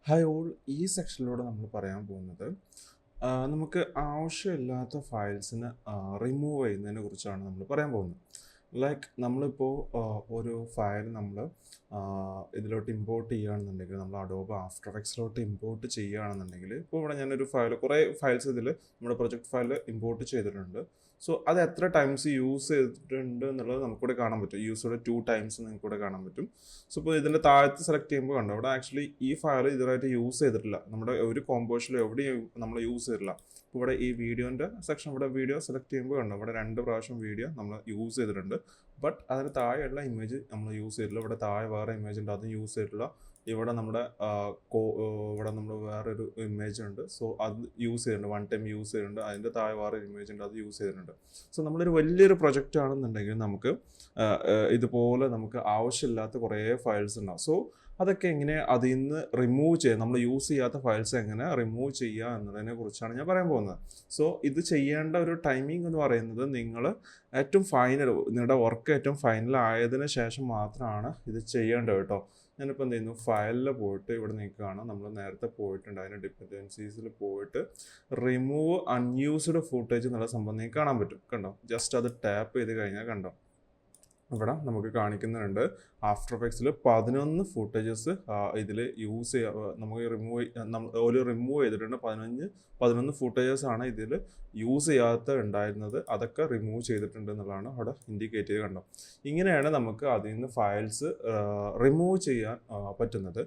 Hi all, ഈ സെക്ഷനിലൂടെ നമ്മൾ പറയാൻ പോകുന്നത് നമുക്ക് ആവശ്യമില്ലാത്ത ഫയൽസിനെ റിമൂവ് ചെയ്യുന്നതിനെ കുറിച്ചാണ് നമ്മൾ പറയാൻ പോകുന്നത്. ലൈക്ക് നമ്മളിപ്പോൾ ഒരു ഫയൽ നമ്മൾ ഇതിലോട്ട് ഇമ്പോർട്ട് ചെയ്യുകയാണെന്നുണ്ടെങ്കിൽ, നമ്മൾ അഡോബ് ആഫ്റ്റർ എഫക്ട്സിലോട്ട് ഇമ്പോർട്ട് ചെയ്യുകയാണെന്നുണ്ടെങ്കിൽ, ഇപ്പോൾ ഇവിടെ ഞാനൊരു ഫയൽ, കുറേ ഫയൽസ് ഇതിൽ നമ്മുടെ പ്രൊജക്ട് ഫയൽ ഇമ്പോർട്ട് ചെയ്തിട്ടുണ്ട്. സോ അത് എത്ര ടൈംസ് യൂസ് ചെയ്തിട്ടുണ്ട് എന്നുള്ളത് നമുക്കിവിടെ കാണാൻ പറ്റും. യൂസ്ഡ് 2 ടൈംസ് നിങ്ങൾക്കിവിടെ കാണാൻ പറ്റും. സോ ഇപ്പോൾ ഇതിൻ്റെ താഴത്ത് സെലക്ട് ചെയ്യുമ്പോൾ കണ്ടോ, ഇവിടെ ആക്ച്വലി ഈ ഫയൽ ഇതുവരായിട്ട് യൂസ് ചെയ്തിട്ടില്ല. നമ്മുടെ ഒരു കോമ്പോസിഷനിലും എവിടെയും നമ്മൾ യൂസ് ചെയ്തിട്ടില്ല. ഇപ്പോൾ ഇവിടെ ഈ വീഡിയോൻ്റെ സെക്ഷൻ, ഇവിടെ വീഡിയോ സെലക്ട് ചെയ്യുമ്പോൾ കണ്ടോ, ഇവിടെ 2 പ്രാവശ്യം വീഡിയോ നമ്മൾ യൂസ് ചെയ്തിട്ടുണ്ട്. ബട്ട് അതിന് താഴെയുള്ള ഇമേജ് നമ്മൾ യൂസ് ചെയ്തിട്ടില്ല. ഇവിടെ താഴെ വേറെ ഇമേജ് ഉണ്ട്, അതും യൂസ് ചെയ്തിട്ടില്ല. ഇവിടെ നമ്മുടെ ഇവിടെ നമ്മൾ വേറൊരു ഇമേജ് ഉണ്ട്, സോ അത് യൂസ് ചെയ്തിട്ടുണ്ട്, 1 ടൈം യൂസ് ചെയ്തിട്ടുണ്ട്. അതിൻ്റെ താഴെ വേറെ ഇമേജ് ഉണ്ട്, അത് യൂസ് ചെയ്തിട്ടുണ്ട്. സോ നമ്മളൊരു വലിയൊരു പ്രൊജക്റ്റ് ആണെന്നുണ്ടെങ്കിൽ നമുക്ക് ഇതുപോലെ നമുക്ക് ആവശ്യമില്ലാത്ത കുറേ ഫയൽസ് ഉണ്ടാവും. സോ അതൊക്കെ എങ്ങനെ അതിൽ നിന്ന് റിമൂവ് ചെയ്യുക, നമ്മൾ യൂസ് ചെയ്യാത്ത ഫയൽസ് എങ്ങനെ റിമൂവ് ചെയ്യുക എന്നതിനെ കുറിച്ചാണ് ഞാൻ പറയാൻ പോകുന്നത്. സോ ഇത് ചെയ്യേണ്ട ഒരു ടൈമിംഗ് എന്ന് പറയുന്നത്, നിങ്ങൾ ഏറ്റവും ഫൈനൽ, നിങ്ങളുടെ വർക്ക് ഏറ്റവും ഫൈനൽ ആയതിനു ശേഷം മാത്രമാണ് ഇത് ചെയ്യേണ്ടത് കേട്ടോ. ഞാനിപ്പോൾ എന്ത് ചെയ്യുന്നു, ഫയലിൽ പോയിട്ട് ഇവിടെ നിങ്ങൾക്ക് കാണാം, നമ്മൾ നേരത്തെ പോയിട്ടുണ്ട്, അതിൻ്റെ ഡിപ്പെൻഡൻസീസിൽ പോയിട്ട് റിമൂവ് അൺയൂസ്ഡ് ഫുട്ടേജ് എന്നുള്ള സംഭവം നിങ്ങൾക്ക് കാണാൻ പറ്റും. കണ്ടോ, ജസ്റ്റ് അത് ടാപ്പ് ചെയ്ത് കഴിഞ്ഞാൽ കണ്ടോ, ഇവിടെ നമുക്ക് കാണിക്കുന്നുണ്ട് ആഫ്റ്റർ എഫക്ട്സിൽ 11 ഫുട്ടേജസ് ഇതിൽ യൂസ് ചെയ്യുക, നമുക്ക് റിമൂവ് ചെയ്തിട്ടുണ്ട്. 11 ഫുട്ടേജസ് ആണ് ഇതിൽ യൂസ് ചെയ്യാത്ത ഉണ്ടായിരുന്നത്, അതൊക്കെ റിമൂവ് ചെയ്തിട്ടുണ്ട് എന്നുള്ളതാണ് അവിടെ ഇൻഡിക്കേറ്റ് ചെയ്ത്. കണ്ടോ, ഇങ്ങനെയാണ് നമുക്ക് അതിൽ നിന്ന് ഫയൽസ് റിമൂവ് ചെയ്യാൻ പറ്റുന്നത്.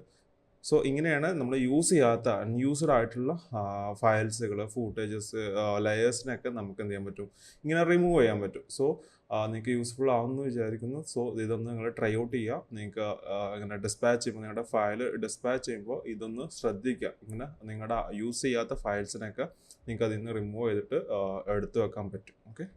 സോ ഇങ്ങനെയാണ് നമ്മൾ യൂസ് ചെയ്യാത്ത അൺയൂസ്ഡ് ആയിട്ടുള്ള ഫയൽസുകൾ, ഫൂട്ടേജസ്, ലെയേഴ്സിനൊക്കെ നമുക്ക് എന്ത് ചെയ്യാൻ പറ്റും, ഇങ്ങനെ റിമൂവ് ചെയ്യാൻ പറ്റും. സോ നിങ്ങൾക്ക് യൂസ്ഫുൾ ആവുമെന്ന് വിചാരിക്കുന്നു. സോ ഇതൊന്ന് നിങ്ങൾ ട്രൈ ഔട്ട് ചെയ്യുക. നിങ്ങൾക്ക് ഇങ്ങനെ ഡിസ്പാച്ച് ചെയ്യുമ്പോൾ, നിങ്ങളുടെ ഫയൽ ഡിസ്പാച്ച് ചെയ്യുമ്പോൾ ഇതൊന്ന് ശ്രദ്ധിക്കുക. ഇങ്ങനെ നിങ്ങളുടെ യൂസ് ചെയ്യാത്ത ഫയൽസിനൊക്കെ നിങ്ങൾക്ക് അതിൽ നിന്ന് റിമൂവ് ചെയ്തിട്ട് എടുത്തു വെക്കാൻ പറ്റും. ഓക്കെ.